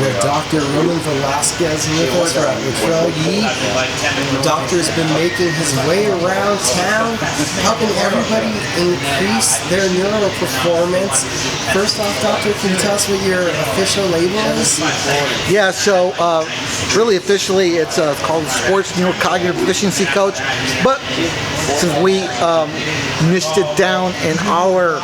with Dr. Velasquez with us from Luttrell, Yee. The doctor's been making his way around town, helping everybody increase their neural performance. First off, doctor, can you tell us what your official label is? Yeah, so really officially it's called Sports Neurocognitive Efficiency Coach, but since we niched it down in our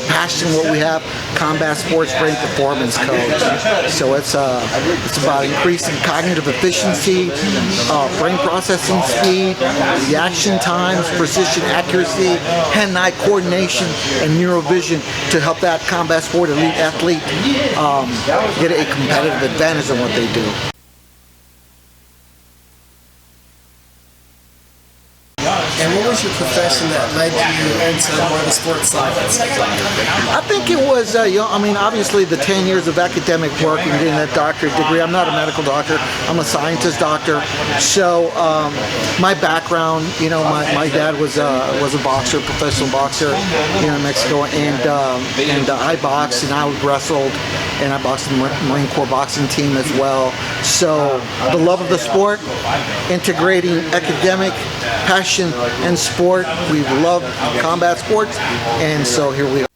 passion, what we have, Combat Sports Brain Performance Coach. So it's about increasing cognitive efficiency, brain processing speed, reaction times, precision accuracy, hand-eye coordination, and neurovision to help that combat sport elite athlete get a competitive advantage on what they do. And what was your profession that led you into more of the sports science? I think it was, obviously the 10 years of academic work and getting that doctorate degree. I'm not a medical doctor. I'm a scientist doctor. So my background, my dad was a boxer, professional boxer here in Mexico, and I boxed and I wrestled, and I boxed in the Marine Corps boxing team as well. So the love of the sport, integrating academic passion and sport. We love combat sports, and so here we are.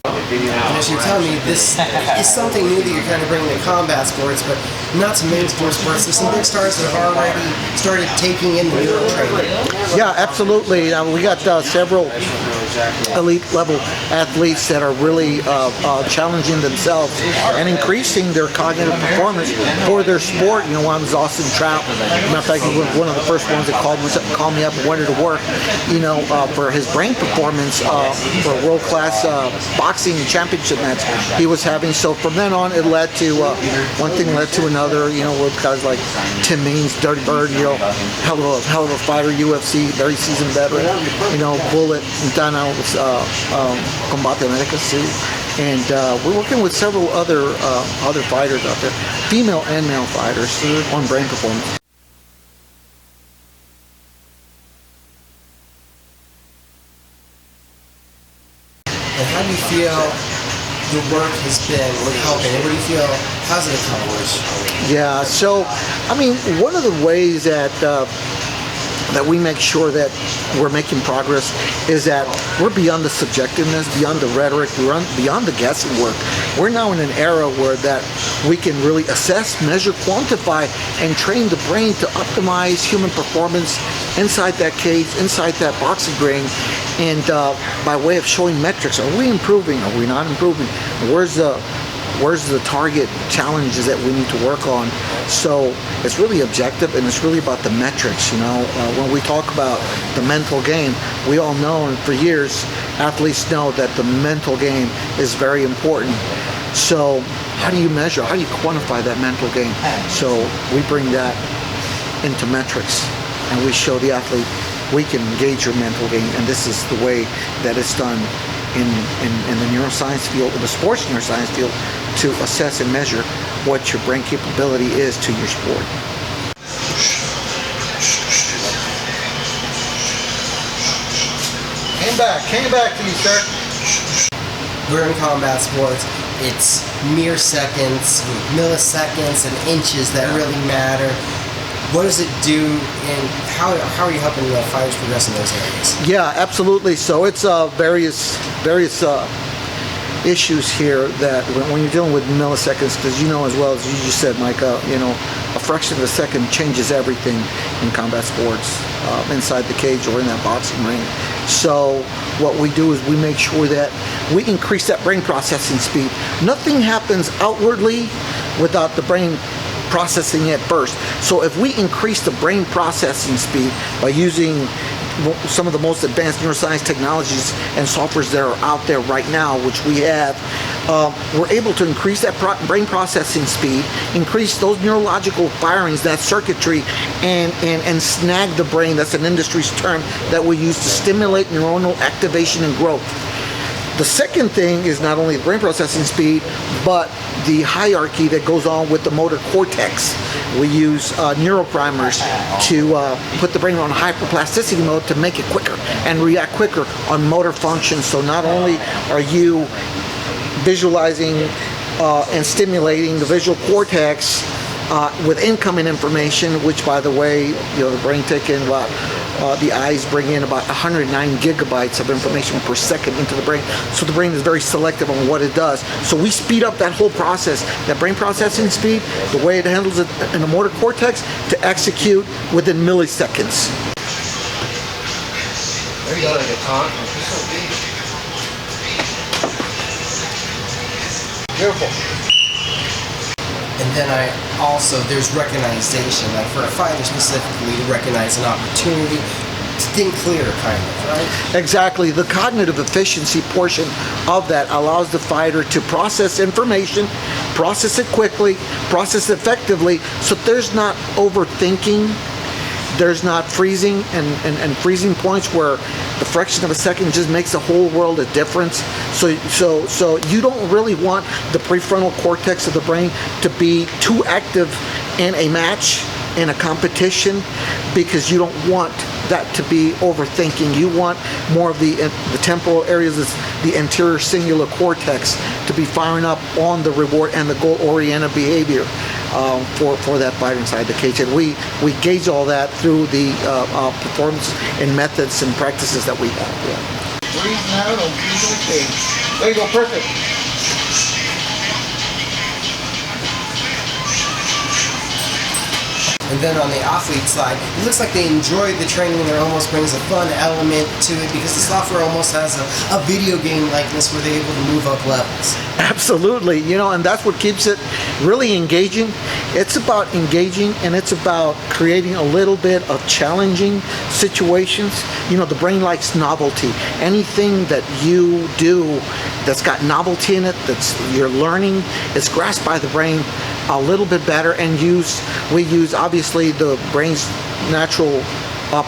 And as you tell me, this is something new that you're kind of bringing to combat sports, but not to mainstream sports. There's some big stars that have already started taking in the neuro training. Yeah, absolutely. We got several elite level athletes that are really challenging themselves and increasing their cognitive performance for their sport. One was Austin Trout. Matter of fact, he was one of the first ones that called me up and wanted to work, for his brain performance for a world-class boxing championship match he was having. So from then on, it led to one thing led to another. With guys like Tim Means, Dirty Bird, hell of a fighter, UFC, very seasoned veteran. Bullet, Quintana, Combate Americas too, and we're working with several other fighters out there, female and male fighters, on brain performance. And how do you feel the work has been with helping? What do you feel positive accomplished? Yeah, so one of the ways that we make sure that we're making progress is that we're beyond the subjectiveness, beyond the rhetoric, beyond the guessing work. We're now in an era where that we can really assess, measure, quantify, and train the brain to optimize human performance inside that cage, inside that boxing ring, and by way of showing metrics. Are we improving? Are we not improving? Where's the target challenges that we need to work on? So it's really objective, and it's really about the metrics. When we talk about the mental game, we all know, and for years athletes know, that the mental game is very important. So how do you measure, how do you quantify that mental game? So we bring that into metrics, and we show the athlete, we can engage your mental game, and this is the way that it's done in the neuroscience field, in the sports neuroscience field, to assess and measure what your brain capability is to your sport. Came back to you, sir. We're in combat sports. It's mere seconds, milliseconds, and inches that really matter. What does it do, and how are you helping the fighters progress in those areas? Yeah, absolutely. So it's various issues here that when you're dealing with milliseconds, because as well as you just said, Mike, a fraction of a second changes everything in combat sports, inside the cage or in that boxing ring. So what we do is we make sure that we increase that brain processing speed. Nothing happens outwardly without the brain processing it first. So if we increase the brain processing speed by using some of the most advanced neuroscience technologies and softwares that are out there right now, which we have, we're able to increase that brain processing speed, increase those neurological firings, that circuitry, and snag the brain. That's an industry's term that we use to stimulate neuronal activation and growth. The second thing is not only the brain processing speed, but the hierarchy that goes on with the motor cortex. We use neuroprimers to put the brain on hyperplasticity mode to make it quicker and react quicker on motor function. So not only are you visualizing and stimulating the visual cortex with incoming information, which, by the way, the brain takes in about, the eyes bring in about 109 gigabytes of information per second into the brain. So the brain is very selective on what it does. So we speed up that whole process, that brain processing speed, the way it handles it in the motor cortex, to execute within milliseconds. There you go, like a taunt. Beautiful. And then there's recognition, like for a fighter specifically, to recognize an opportunity, to think clearer, kind of, right? Exactly. The cognitive efficiency portion of that allows the fighter to process information, process it quickly, process it effectively, so there's not overthinking, there's not freezing and freezing points where the fraction of a second just makes a whole world of difference. So you don't really want the prefrontal cortex of the brain to be too active in a match, in a competition, because you don't want that to be overthinking. You want more of the temporal areas, the anterior cingulate cortex, to be firing up on the reward and the goal-oriented behavior for that fighter inside the cage. And we gauge all that through the performance and methods and practices that we have. Yeah. Breathing out on the cage. There you go, perfect. And then on the athlete side, it looks like they enjoy the training, and there almost brings a fun element to it because the software almost has a video game likeness where they're able to move up levels. Absolutely, and that's what keeps it really engaging. It's about engaging, and it's about creating a little bit of challenging situations. The brain likes novelty. Anything that you do that's got novelty in it, you're learning, is grasped by the brain a little bit better. And we use obviously the brain's natural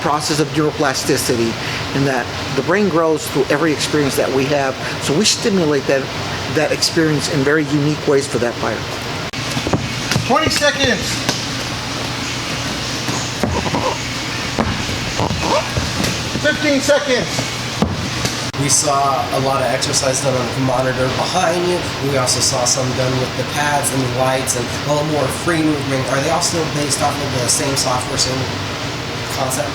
process of neuroplasticity, in that the brain grows through every experience that we have. So we stimulate that experience in very unique ways for that fighter. 20 seconds. 15 seconds. We saw a lot of exercise done on the monitor behind you. We also saw some done with the pads and the lights and a little more free movement. Are they all still based off of the same software, same concept?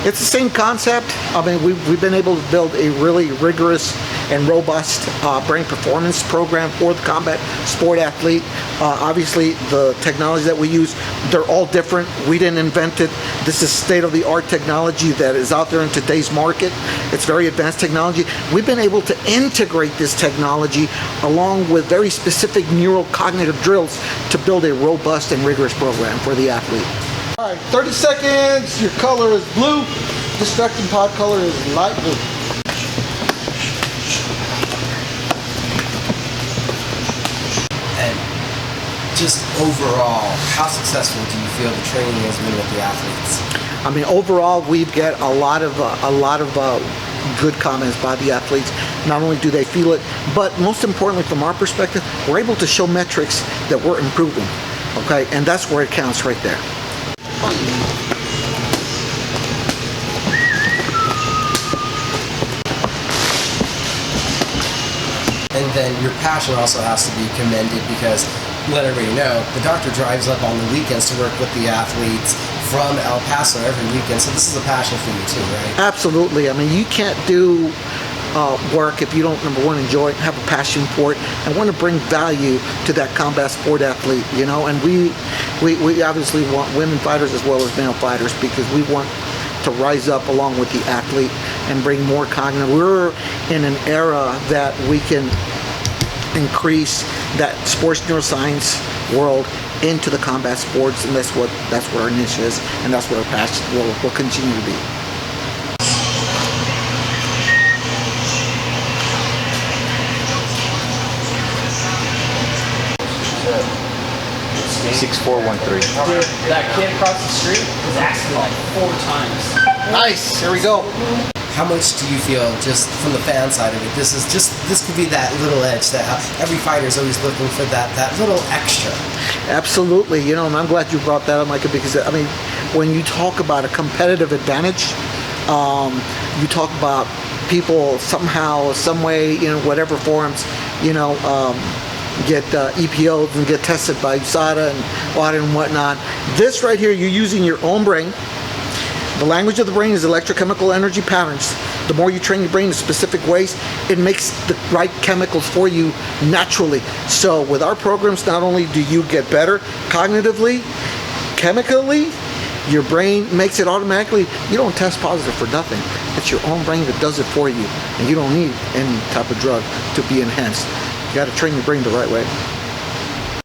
It's the same concept. I mean, we've been able to build a really rigorous and robust brain performance program for the combat sport athlete. Obviously, the technology that we use, they're all different. We didn't invent it. This is state-of-the-art technology that is out there in today's market. It's very advanced technology. We've been able to integrate this technology along with very specific neurocognitive drills to build a robust and rigorous program for the athlete. All right, 30 seconds. Your color is blue. Distracting pod color is light blue. And just overall, how successful do you feel the training has been with the athletes? I mean, overall, we've got a lot of good comments by the athletes. Not only do they feel it, but most importantly, from our perspective, we're able to show metrics that we're improving. Okay, and that's where it counts right there. And then your passion also has to be commended because, let everybody know, the doctor drives up on the weekends to work with the athletes from El Paso every weekend. So this is a passion for you too, right? Absolutely. I mean, you can't do work if you don't, number one, enjoy it, have a passion for it, and want to bring value to that combat sport athlete, And we obviously want women fighters as well as male fighters because we want to rise up along with the athlete and bring more cognitive. We're in an era that we can increase that sports neuroscience world into the combat sports, and that's what our niche is, and that's what our passion will continue to be. 6413. That kid across the street has asked me like 4 times. Nice. Here we go. how much do you feel, just from the fan side of it, this could be that little edge that every fighter is always looking for, that little extra? Absolutely, you know, and I'm glad you brought that up, Micah, because I mean, when you talk about a competitive advantage, you talk about people somehow, some way, you know, whatever forms, you know, get EPO'd and get tested by USADA and WADA and whatnot. This right here, you're using your own brain. The language of the brain is electrochemical energy patterns. The more you train your brain in specific ways, it makes the right chemicals for you naturally. So with our programs, not only do you get better cognitively, chemically, your brain makes it automatically. You don't test positive for nothing. It's your own brain that does it for you. And you don't need any type of drug to be enhanced. You got to train your brain the right way.